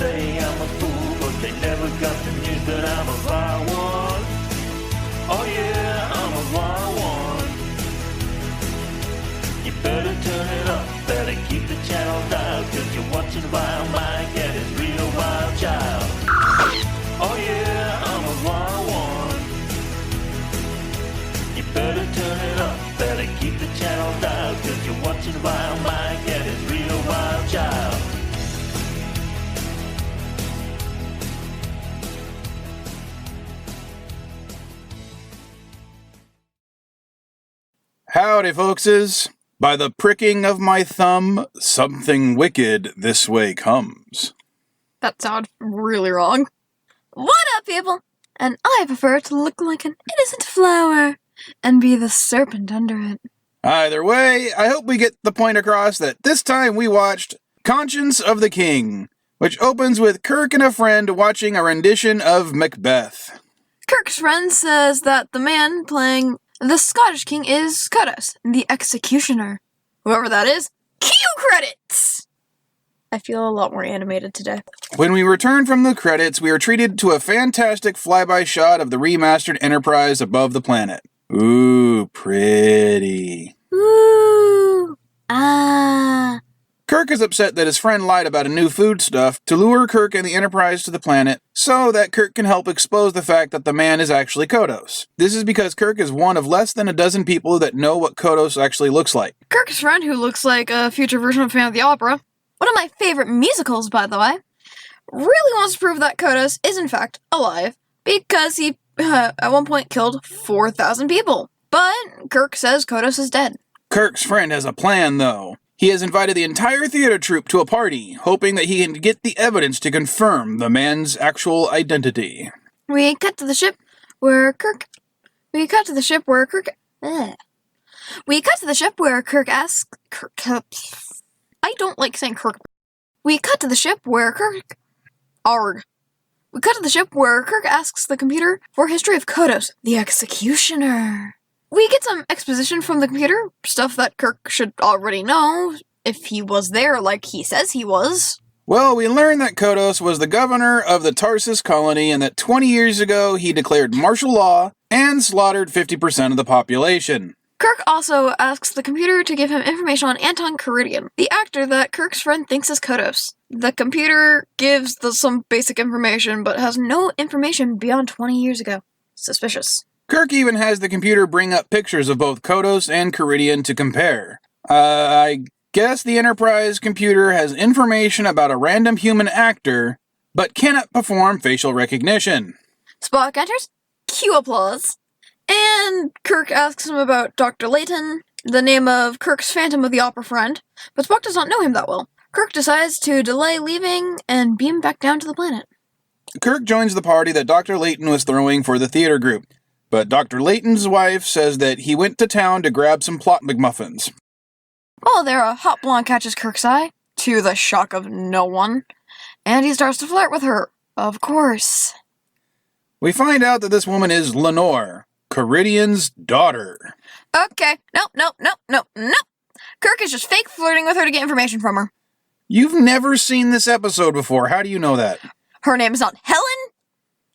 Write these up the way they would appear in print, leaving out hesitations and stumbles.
say I'm a fool, but they never got the news that I'm a vile one. Oh yeah, I'm a vile one. You better turn it up, better keep the channel dialed, cause you're watching VileMike and his real wild child. Oh yeah, I'm a vile one. You better turn it up, better keep the channel dialed, cause you're watching VileMike and his real wild child. Howdy, folkses. By the pricking of my thumb, something wicked this way comes. That sounds really wrong. What up, people? And I prefer to look like an innocent flower and be the serpent under it. Either way, I hope we get the point across that this time we watched Conscience of the King, which opens with Kirk and a friend watching a rendition of Macbeth. Kirk's friend says that the man playing the Scottish king is Kodos, the executioner. Whoever that is, cue credits! I feel a lot more animated today. When we return from the credits, we are treated to a fantastic flyby shot of the remastered Enterprise above the planet. Ooh, pretty. Ooh. Ah. Kirk is upset that his friend lied about a new foodstuff to lure Kirk and the Enterprise to the planet so that Kirk can help expose the fact that the man is actually Kodos. This is because Kirk is one of less than a dozen people that know what Kodos actually looks like. Kirk's friend, who looks like a future version of Phantom of the Opera, one of my favorite musicals, by the way, really wants to prove that Kodos is in fact alive because he, at one point, killed 4,000 people. But Kirk says Kodos is dead. Kirk's friend has a plan, though. He has invited the entire theater troupe to a party, hoping that he can get the evidence to confirm the man's actual identity. We cut to the ship where Kirk asks... I don't like saying Kirk. We cut to the ship where Kirk asks the computer for a history of Kodos, the executioner. We get some exposition from the computer, stuff that Kirk should already know, if he was there like he says he was. Well, we learn that Kodos was the governor of the Tarsus colony and that 20 years ago he declared martial law and slaughtered 50% of the population. Kirk also asks the computer to give him information on Confronting Karidian, the actor that Kirk's friend thinks is Kodos. The computer gives some basic information, but has no information beyond 20 years ago. Suspicious. Kirk even has the computer bring up pictures of both Kodos and Karidian to compare. I guess the Enterprise computer has information about a random human actor, but cannot perform facial recognition. Spock enters. Cue applause. And Kirk asks him about Dr. Layton, the name of Kirk's Phantom of the Opera friend, but Spock does not know him that well. Kirk decides to delay leaving and beam back down to the planet. Kirk joins the party that Dr. Layton was throwing for the theater group, but Dr. Layton's wife says that he went to town to grab some plot McMuffins. Well, there a hot blonde catches Kirk's eye, to the shock of no one, and he starts to flirt with her, of course. We find out that this woman is Lenore, Karidian's daughter. Okay, nope. Kirk is just fake flirting with her to get information from her. You've never seen this episode before. How do you know that? Her name is not Helen,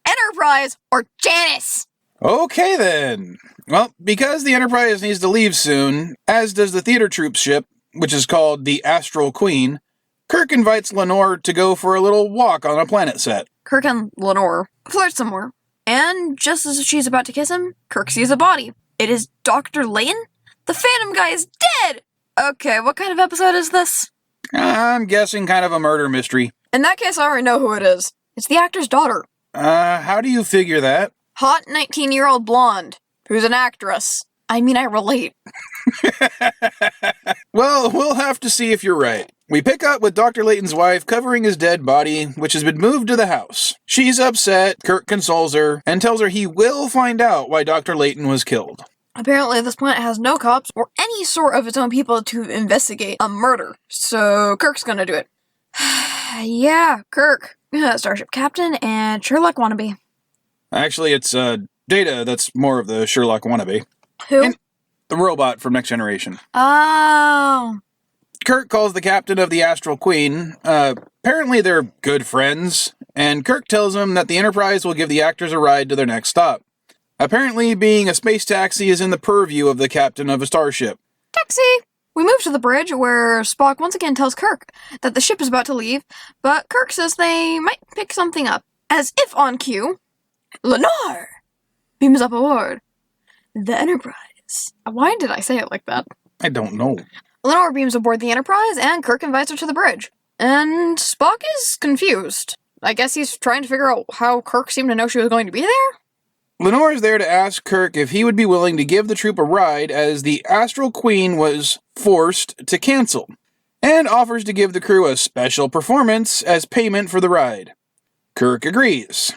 Enterprise, or Janice. Okay, then. Well, because the Enterprise needs to leave soon, as does the theater troupe ship, which is called the Astral Queen, Kirk invites Lenore to go for a little walk on a planet set. Kirk and Lenore flirt some more, and just as she's about to kiss him, Kirk sees a body. It is Dr. Layton? The Phantom guy is dead! Okay, what kind of episode is this? I'm guessing kind of a murder mystery. In that case, I already know who it is. It's the actor's daughter. How do you figure that? Hot 19-year-old blonde, who's an actress. I mean, I relate. Well, we'll have to see if you're right. We pick up with Dr. Layton's wife covering his dead body, which has been moved to the house. She's upset, Kirk consoles her, and tells her he will find out why Dr. Layton was killed. Apparently, this planet has no cops or any sort of its own people to investigate a murder, so Kirk's gonna do it. Yeah, Kirk, Starship Captain and Sherlock wannabe. Actually, it's Data that's more of the Sherlock wannabe. Who? And the robot from Next Generation. Oh. Kirk calls the captain of the Astral Queen, Apparently they're good friends, and Kirk tells him that the Enterprise will give the actors a ride to their next stop. Apparently being a space taxi is in the purview of the captain of a starship. Taxi! We move to the bridge where Spock once again tells Kirk that the ship is about to leave, but Kirk says they might pick something up. As if on cue, Lenore beams up aboard the Enterprise. Why did I say it like that? I don't know. Lenore beams aboard the Enterprise, and Kirk invites her to the bridge. And Spock is confused. I guess he's trying to figure out how Kirk seemed to know she was going to be there? Lenore is there to ask Kirk if he would be willing to give the troop a ride as the Astral Queen was forced to cancel, and offers to give the crew a special performance as payment for the ride. Kirk agrees.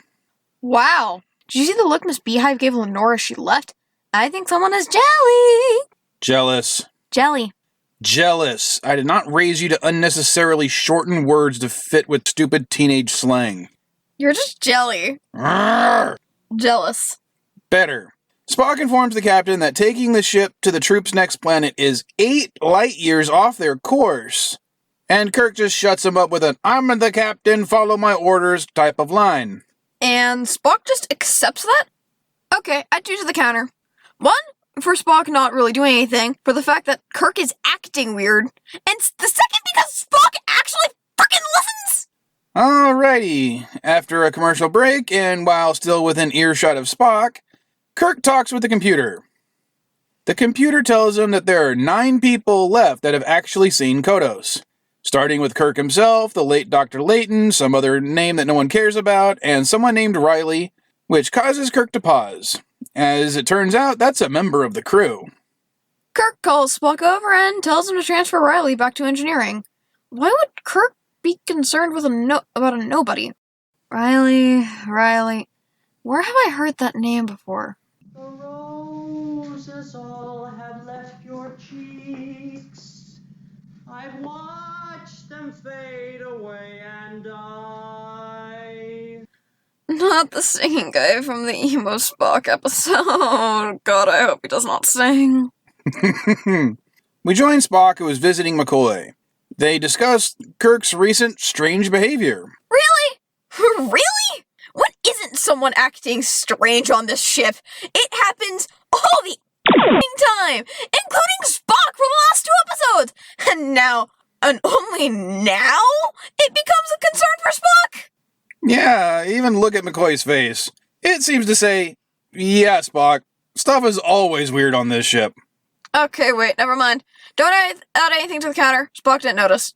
Wow. Did you see the look Miss Beehive gave Lenore as she left? I think someone is jelly. Jealous. Jelly. Jealous. I did not raise you to unnecessarily shorten words to fit with stupid teenage slang. You're just jelly. Arrgh. Jealous. Better. Spock informs the captain that taking the ship to the troop's next planet is 8 light years off their course. And Kirk just shuts him up with an "I'm the captain, follow my orders" type of line. And Spock just accepts that? Okay, add 2 to the counter. 1, for Spock not really doing anything, for the fact that Kirk is acting weird. And the second, because Spock actually freaking listens! Alrighty. After a commercial break, and while still within earshot of Spock, Kirk talks with the computer. The computer tells him that there are 9 people left that have actually seen Kodos. Starting with Kirk himself, the late Dr. Layton, some other name that no one cares about, and someone named Riley, which causes Kirk to pause. As it turns out, that's a member of the crew. Kirk calls Spock over and tells him to transfer Riley back to engineering. Why would Kirk be concerned with about a nobody? Riley... Where have I heard that name before? The roses all have left your cheeks. I've watched them fade away and die. Not the singing guy from the emo Spock episode. God, I hope he does not sing. We join Spock, who is visiting McCoy. They discuss Kirk's recent strange behavior. Really? Really? When isn't someone acting strange on this ship? It happens all the time, including Spock for the last 2 episodes. And now, and only now, it becomes a concern for Spock. Yeah, even look at McCoy's face. It seems to say, yeah, Spock, stuff is always weird on this ship. Okay, wait, never mind. Don't add anything to the counter. Spock didn't notice.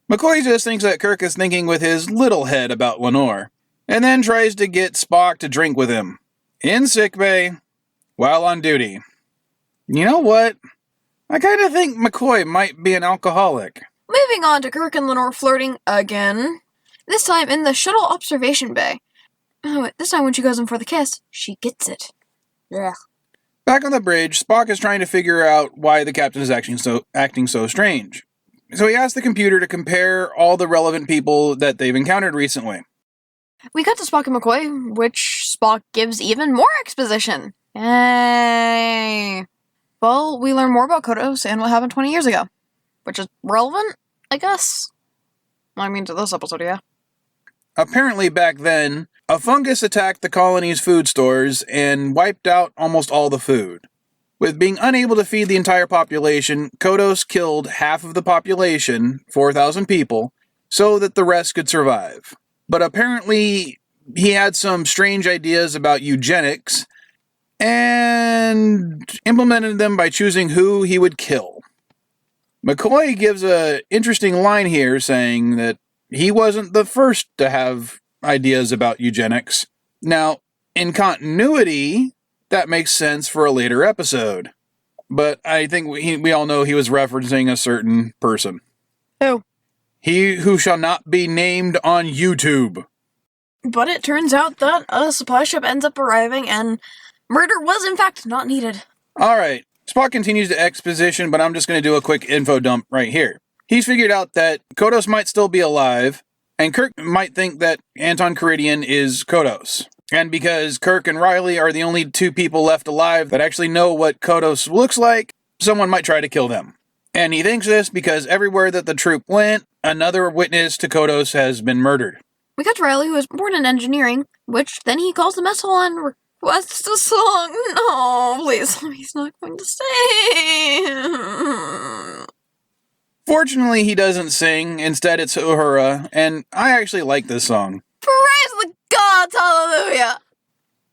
McCoy just thinks that Kirk is thinking with his little head about Lenore, and then tries to get Spock to drink with him. In sickbay, while on duty. You know what? I kind of think McCoy might be an alcoholic. Moving on to Kirk and Lenore flirting again. This time in the shuttle observation bay. Oh, this time when she goes in for the kiss, she gets it. Ugh. Back on the bridge, Spock is trying to figure out why the captain is acting so strange. So he asks the computer to compare all the relevant people that they've encountered recently. We cut to Spock and McCoy, which Spock gives even more exposition. Hey. Well, we learn more about Kodos and what happened 20 years ago. Which is relevant, I guess. I mean, to this episode, yeah. Apparently back then, a fungus attacked the colony's food stores and wiped out almost all the food. With being unable to feed the entire population, Kodos killed half of the population, 4,000 people, so that the rest could survive. But apparently, he had some strange ideas about eugenics, and implemented them by choosing who he would kill. McCoy gives an interesting line here saying that he wasn't the first to have ideas about eugenics. Now, in continuity, that makes sense for a later episode. But I think we all know he was referencing a certain person. Who? He who shall not be named on YouTube. But it turns out that a supply ship ends up arriving and murder was in fact not needed. Alright, Spock continues to exposition, but I'm just going to do a quick info dump right here. He's figured out that Kodos might still be alive, and Kirk might think that Anton Karidian is Kodos. And because Kirk and Riley are the only 2 people left alive that actually know what Kodos looks like, someone might try to kill them. And he thinks this because everywhere that the troop went, Another witness to Kodos has been murdered. We got Riley, who was born in engineering, which then he calls the mess hall and requests a song. No, please, he's not going to stay. Fortunately, he doesn't sing. Instead, it's Uhura, and I actually like this song. Praise the gods, hallelujah!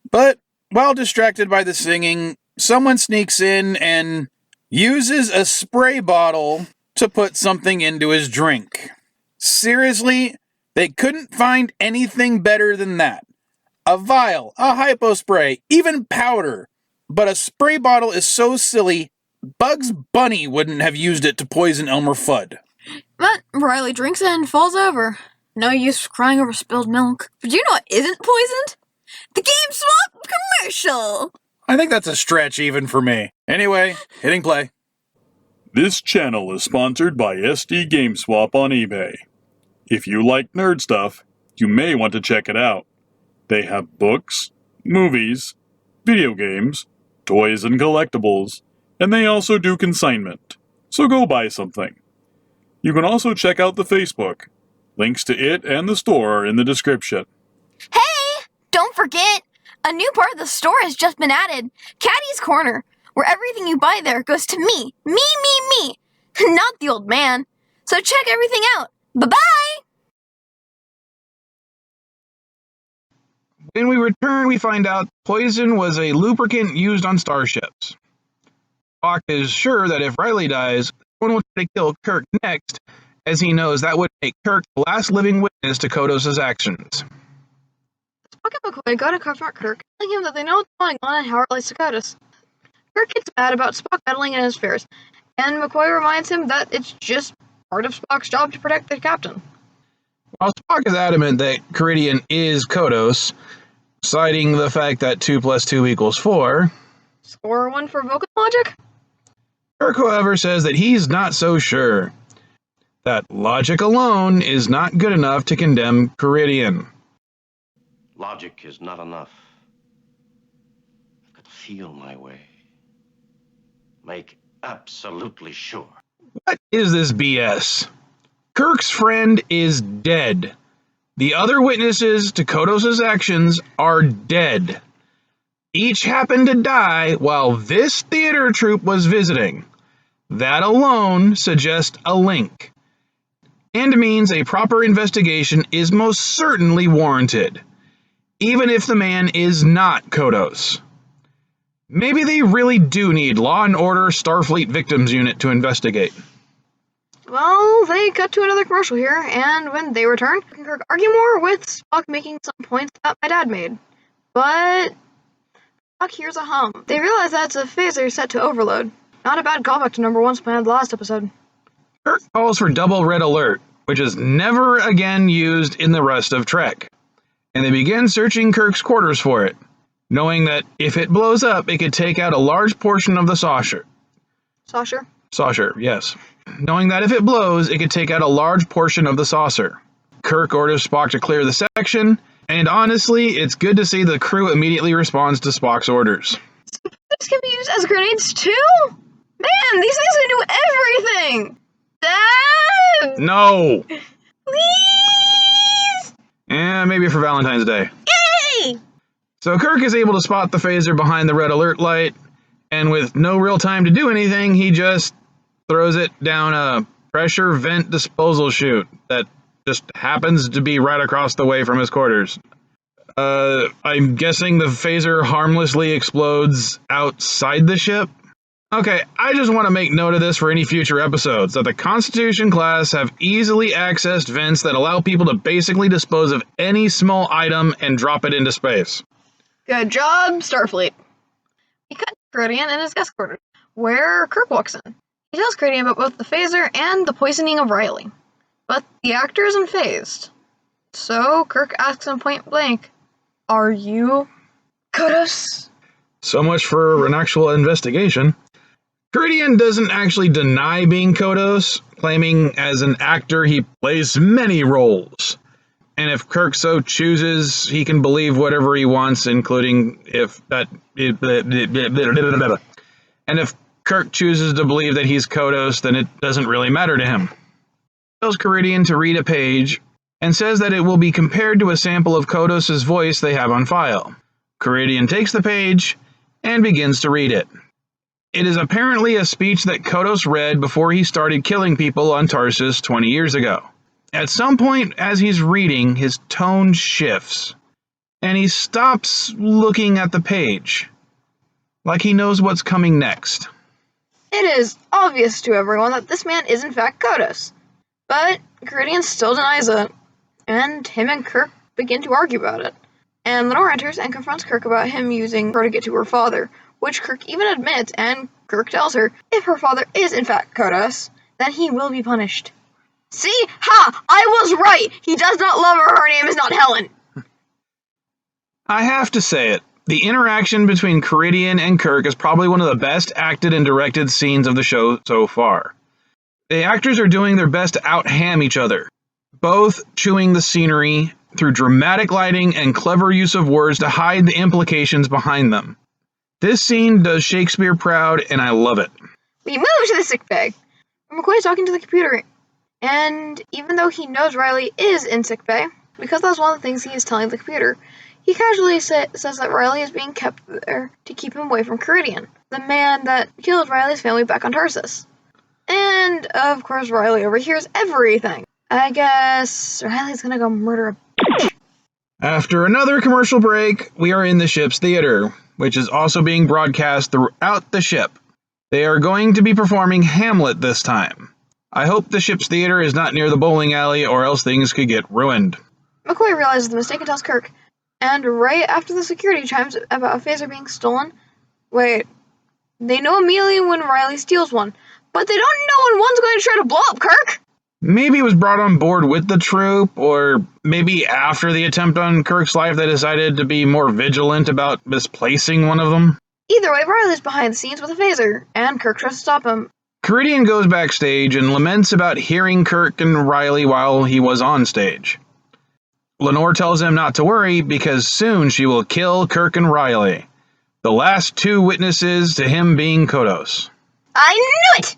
But while distracted by the singing, someone sneaks in and uses a spray bottle to put something into his drink. Seriously, they couldn't find anything better than that. A vial, a hypo spray, even powder. But a spray bottle is so silly, Bugs Bunny wouldn't have used it to poison Elmer Fudd. But Riley drinks it and falls over. No use crying over spilled milk. But do you know what isn't poisoned? The GameStop commercial! I think that's a stretch even for me. Anyway, hitting play. This channel is sponsored by SD GameSwap on eBay. If you like nerd stuff, you may want to check it out. They have books, movies, video games, toys and collectibles, and they also do consignment. So go buy something. You can also check out the Facebook. Links to it and the store are in the description. Hey! Don't forget, a new part of the store has just been added. Katty's Corner, where everything you buy there goes to me. Me. Not the old man. So check everything out. Bye-bye! When we return, we find out poison was a lubricant used on starships. Spock is sure that if Riley dies, someone will try to kill Kirk next, as he knows that would make Kirk the last living witness to Kodos' actions. Spock and McCoy go to confront Kirk, telling him that they know what's going on and how it relates to Kodos. Kirk gets mad about Spock meddling in his affairs, and McCoy reminds him that it's just part of Spock's job to protect the captain. While Spock is adamant that Karidian is Kodos, citing the fact that 2 + 2 = 4, Score one for Vulcan logic? Kirk, however, says that he's not so sure. That logic alone is not good enough to condemn Karidian. Logic is not enough. I've got to feel my way. Make absolutely sure. What is this BS? Kirk's friend is dead. The other witnesses to Kodos' actions are dead. Each happened to die while this theater troupe was visiting. That alone suggests a link, and means a proper investigation is most certainly warranted, even if the man is not Kodos. Maybe they really do need Law & Order Starfleet Victims Unit to investigate. Well, they cut to another commercial here, and when they return, Kirk argue more with Spock making some points that my dad made. But Spock hears a hum. They realize that's a phaser set to overload. Not a bad callback to number 1's plan of the last episode. Kirk calls for double red alert, which is never again used in the rest of Trek, and they begin searching Kirk's quarters for it, knowing that if it blows up, it could take out a large portion of the saucer. Saucer? Saucer, yes. Knowing that if it blows, it could take out a large portion of the saucer. Kirk orders Spock to clear the section, and honestly, it's good to see the crew immediately responds to Spock's orders. This can be used as grenades too? Man, these things can do everything! Dad! No! Please! Maybe for Valentine's Day. Yay! So Kirk is able to spot the phaser behind the red alert light, and with no real time to do anything, he just throws it down a pressure vent disposal chute that just happens to be right across the way from his quarters. I'm guessing the phaser harmlessly explodes outside the ship? Okay, I just want to make note of this for any future episodes, that the Constitution class have easily accessed vents that allow people to basically dispose of any small item and drop it into space. Good job, Starfleet. We cut to Karidian in his guest quarters, where Kirk walks in. He tells Karidian about both the phaser and the poisoning of Riley. But the actor isn't phased. So Kirk asks him point blank, "Are you Kodos?" So much for an actual investigation. Karidian doesn't actually deny being Kodos, claiming as an actor he plays many roles. And if Kirk so chooses, he can believe whatever he wants, including if that... And if Kirk chooses to believe that he's Kodos, then it doesn't really matter to him. tells Karidian to read a page and says that it will be compared to a sample of Kodos' voice they have on file. Karidian takes the page and begins to read it. It is apparently a speech that Kodos read before he started killing people on Tarsus 20 years ago. At some point as he's reading, his tone shifts, and he stops looking at the page, like he knows what's coming next. It is obvious to everyone that this man is in fact Kodos, but Karidian still denies it, and him and Kirk begin to argue about it. And Lenore enters and confronts Kirk about him using her to get to her father, which Kirk even admits, and Kirk tells her if her father is in fact Kodos, then he will be punished. See? Ha! I was right! He does not love her, her name is not Helen! I have to say it. The interaction between Karidian and Kirk is probably one of the best acted and directed scenes of the show so far. The actors are doing their best to out-ham each other, both chewing the scenery through dramatic lighting and clever use of words to hide the implications behind them. This scene does Shakespeare proud, and I love it. We move to the sickbay, where McCoy is talking to the computer, and even though he knows Riley is in sickbay, because that's one of the things he is telling the computer, he casually says that Riley is being kept there to keep him away from Karidian, the man that killed Riley's family back on Tarsus. And, of course, Riley overhears everything. I guess Riley's gonna go murder a bitch. After another commercial break, we are in the ship's theater, which is also being broadcast throughout the ship. They are going to be performing Hamlet this time. I hope the ship's theater is not near the bowling alley, or else things could get ruined. McCoy realizes the mistake and tells Kirk, and right after the security chimes about a phaser being stolen, wait, they know immediately when Riley steals one, but they don't know when one's going to try to blow up Kirk! Maybe it was brought on board with the troop, or maybe after the attempt on Kirk's life they decided to be more vigilant about misplacing one of them. Either way, Riley's behind the scenes with a phaser, and Kirk tries to stop him. Karidian goes backstage and laments about hearing Kirk and Riley while he was on stage. Lenore tells him not to worry because soon she will kill Kirk and Riley, the last two witnesses to him being Kodos. I knew it!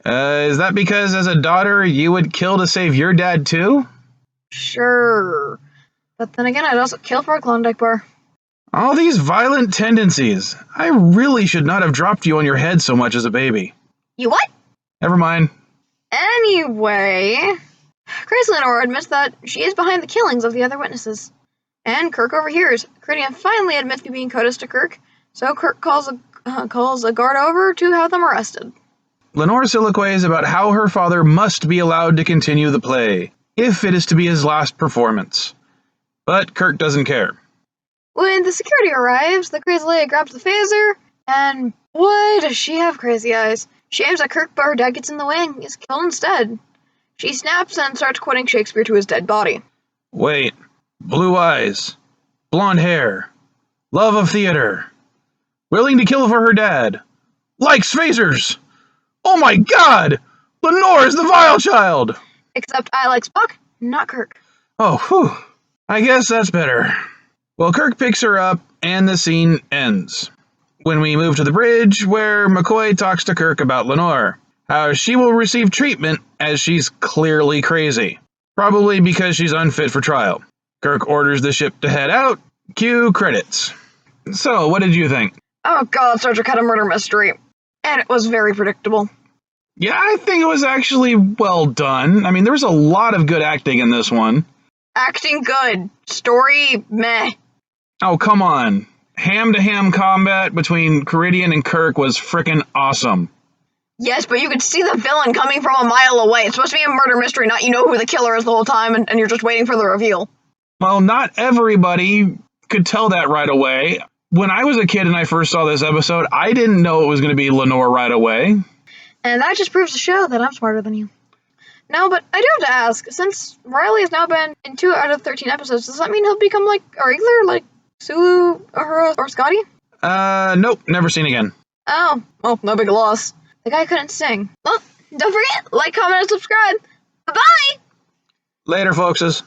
Is that because as a daughter you would kill to save your dad too? Sure. But then again, I'd also kill for a Klondike bar. All these violent tendencies. I really should not have dropped you on your head so much as a baby. You what? Never mind. Anyway, Crazy Lenore admits that she is behind the killings of the other witnesses. And Kirk overhears. Karidian finally admits to being Kodos to Kirk, so Kirk calls a guard over to have them arrested. Lenore soliloquizes about how her father must be allowed to continue the play, if it is to be his last performance. But Kirk doesn't care. When the security arrives, the crazy lady grabs the phaser, and boy does she have crazy eyes. She aims at Kirk, but her dad gets in the way and is killed instead. She snaps and starts quoting Shakespeare to his dead body. Wait. Blue eyes. Blonde hair. Love of theater. Willing to kill for her dad. Likes phasers. Oh my god! Lenore is the vile child! Except I like Spock, not Kirk. Oh, whew. I guess that's better. Well, Kirk picks her up, and the scene ends. When we move to the bridge, where McCoy talks to Kirk about Lenore, how she will receive treatment as she's clearly crazy. Probably because she's unfit for trial. Kirk orders the ship to head out. Cue credits. So, what did you think? Oh god, Star Trek had a murder mystery. And it was very predictable. Yeah, I think it was actually well done. I mean, there was a lot of good acting in this one. Acting good. Story, meh. Oh, come on. Ham-to-ham combat between Karidian and Kirk was frickin' awesome. Yes, but you could see the villain coming from a mile away. It's supposed to be a murder mystery, not you know who the killer is the whole time, and you're just waiting for the reveal. Well, not everybody could tell that right away. When I was a kid and I first saw this episode, I didn't know it was going to be Lenore right away. And that just proves to show that I'm smarter than you. No, but I do have to ask, since Riley has now been in 2 out of 13 episodes, does that mean he'll become, like, a regular, like Sulu, Uhura, or Scotty? Nope, never seen again. Oh, well, no big loss. The guy couldn't sing. Well, don't forget, like, comment, and subscribe. Bye-bye! Later, folkses.